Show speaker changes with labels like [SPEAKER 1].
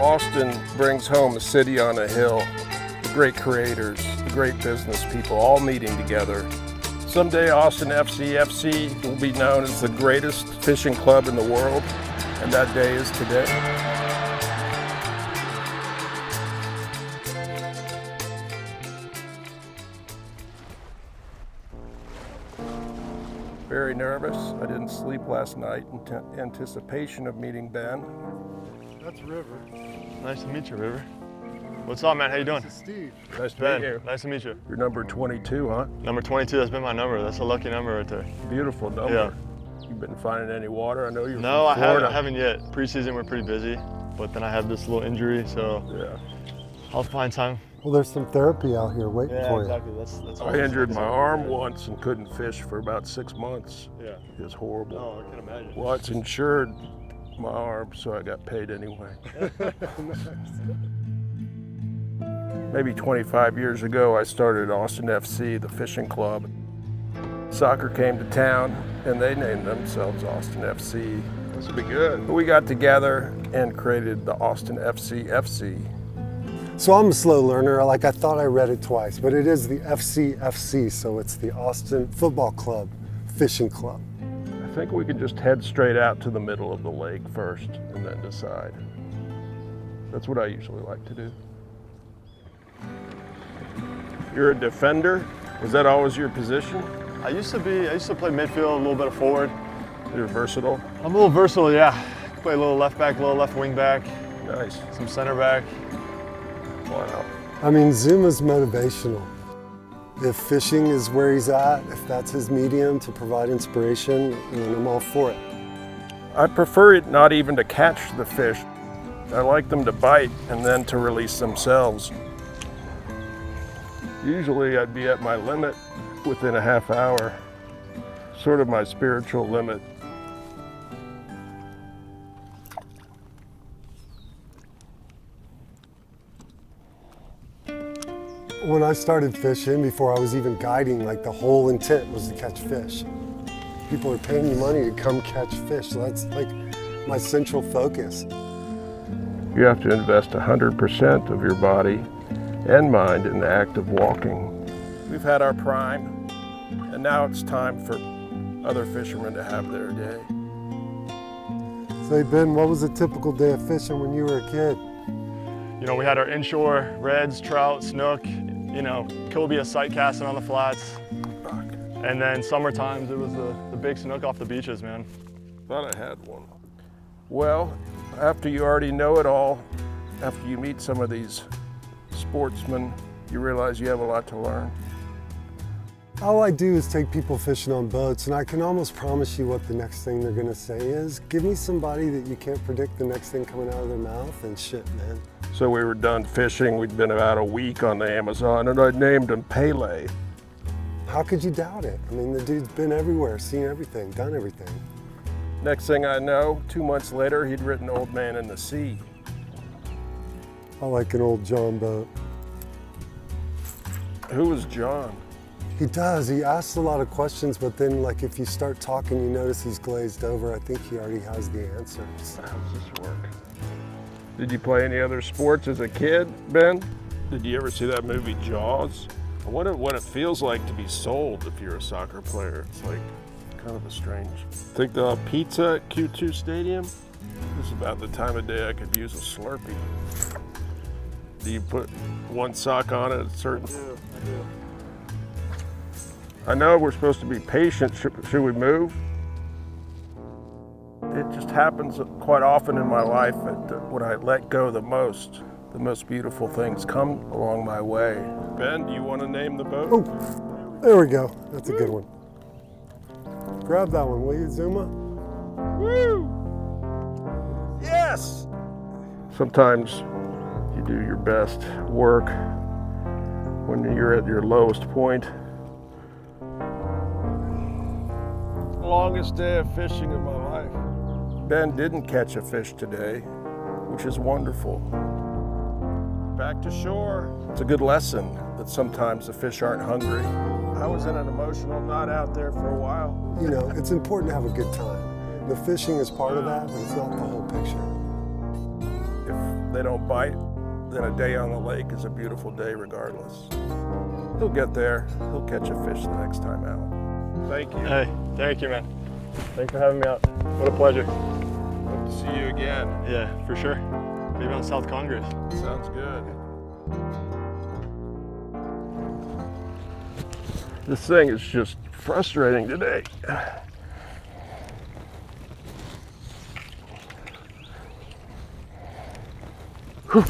[SPEAKER 1] Austin brings home a city on a hill, the great creators, the great business people all meeting together. Someday Austin FCFC will be known as the greatest fishing club in the world, and that day is today. Very nervous. I didn't sleep last night in anticipation of meeting Ben.
[SPEAKER 2] That's River.
[SPEAKER 3] Nice to meet you, River. What's up, man? How you doing?
[SPEAKER 2] This is Steve.
[SPEAKER 1] Nice to
[SPEAKER 3] Ben,
[SPEAKER 1] meet you.
[SPEAKER 3] nice to meet you.
[SPEAKER 1] You're number 22, huh?
[SPEAKER 3] Number 22, that's been my number. That's a lucky number right there.
[SPEAKER 1] Beautiful number.
[SPEAKER 3] Yeah.
[SPEAKER 1] You've been finding any water? I know you're
[SPEAKER 3] No,
[SPEAKER 1] from Florida.
[SPEAKER 3] I haven't yet. Preseason, we're pretty busy, but then I have this little injury, so
[SPEAKER 1] Yeah.
[SPEAKER 3] I'll find time.
[SPEAKER 2] Well, there's some therapy out here waiting for you.
[SPEAKER 3] exactly. That's all.
[SPEAKER 1] I injured my arm once and couldn't fish for about 6 months.
[SPEAKER 3] Yeah.
[SPEAKER 1] It was horrible.
[SPEAKER 3] Oh, I can imagine.
[SPEAKER 1] Well, it's insured, my arm, so I got paid anyway. Maybe 25 years ago, I started Austin FC, the fishing club. Soccer came to town, and they named themselves Austin FC. This would be good. We got together and created the Austin FCFC.
[SPEAKER 2] So I'm a slow learner. I thought I read it twice, but it is the FCFC, so it's the Austin Football Club Fishing Club.
[SPEAKER 1] I think we could just head straight out to the middle of the lake first and then decide. That's what I usually like to do. You're a defender? Was that always your position?
[SPEAKER 3] I used to play midfield, a little bit of forward.
[SPEAKER 1] You're versatile?
[SPEAKER 3] I'm a little versatile, yeah. Play a little left back, a little left wing back,
[SPEAKER 1] Nice.
[SPEAKER 3] some center back.
[SPEAKER 1] Wow.
[SPEAKER 2] I mean, Zuma's motivational. If fishing is where he's at, if that's his medium to provide inspiration, then I'm all for it.
[SPEAKER 1] I prefer it not even to catch the fish. I like them to bite and then to release themselves. Usually I'd be at my limit within a half hour, sort of my spiritual limit.
[SPEAKER 2] When I started fishing, before I was even guiding, the whole intent was to catch fish. People are paying you money to come catch fish, so that's my central focus.
[SPEAKER 1] You have to invest 100% of your body and mind in the act of walking. We've had our prime, and now it's time for other fishermen to have their day.
[SPEAKER 2] Say, Ben, what was a typical day of fishing when you were a kid?
[SPEAKER 3] You know, we had our inshore reds, trout, snook, cobia sight casting on the flats. And then summer times, it was the big snook off the beaches, man.
[SPEAKER 1] Thought I had one. Well, after you already know it all, after you meet some of these sportsmen, you realize you have a lot to learn.
[SPEAKER 2] All I do is take people fishing on boats, and I can almost promise you what the next thing they're gonna say is. Give me somebody that you can't predict the next thing coming out of their mouth, and shit, man.
[SPEAKER 1] So we were done fishing. We'd been about a week on the Amazon, and I named him Pele.
[SPEAKER 2] How could you doubt it? I mean, the dude's been everywhere, seen everything, done everything.
[SPEAKER 1] Next thing I know, 2 months later, he'd written Old Man in the Sea.
[SPEAKER 2] I like an old John boat.
[SPEAKER 1] Who was John?
[SPEAKER 2] He does. He asks a lot of questions, but then, if you start talking, you notice he's glazed over. I think he already has the answers.
[SPEAKER 1] How does this work? Did you play any other sports as a kid, Ben? Did you ever see that movie Jaws? I wonder what it feels like to be sold if you're a soccer player. It's kind of a strange. Think they'll have pizza at Q2 Stadium? This is about the time of day I could use a Slurpee. Do you put one sock on at a certain?
[SPEAKER 3] I do.
[SPEAKER 1] I know we're supposed to be patient. Should we move? It just happens quite often in my life that when I let go the most beautiful things come along my way. Ben, do you want to name the boat?
[SPEAKER 2] Oh, there we go. That's a good one. Grab that one, will you, Zuma?
[SPEAKER 1] Woo! Yes! Sometimes you do your best work when you're at your lowest point. Longest day of fishing of my life. Ben didn't catch a fish today, which is wonderful. Back to shore. It's a good lesson that sometimes the fish aren't hungry. I was in an emotional knot out there for a while.
[SPEAKER 2] It's important to have a good time. The fishing is part of that, but it's not the whole picture.
[SPEAKER 1] If they they don't bite, then a day on the lake is a beautiful day regardless. He'll get there. He'll catch a fish the next time out. Thank you.
[SPEAKER 3] Hey, thank you, man. Thanks for having me out. What a pleasure.
[SPEAKER 1] Hope to see you again.
[SPEAKER 3] Yeah, for sure. Maybe on South Congress.
[SPEAKER 1] Sounds good. This thing is just frustrating today. Whew.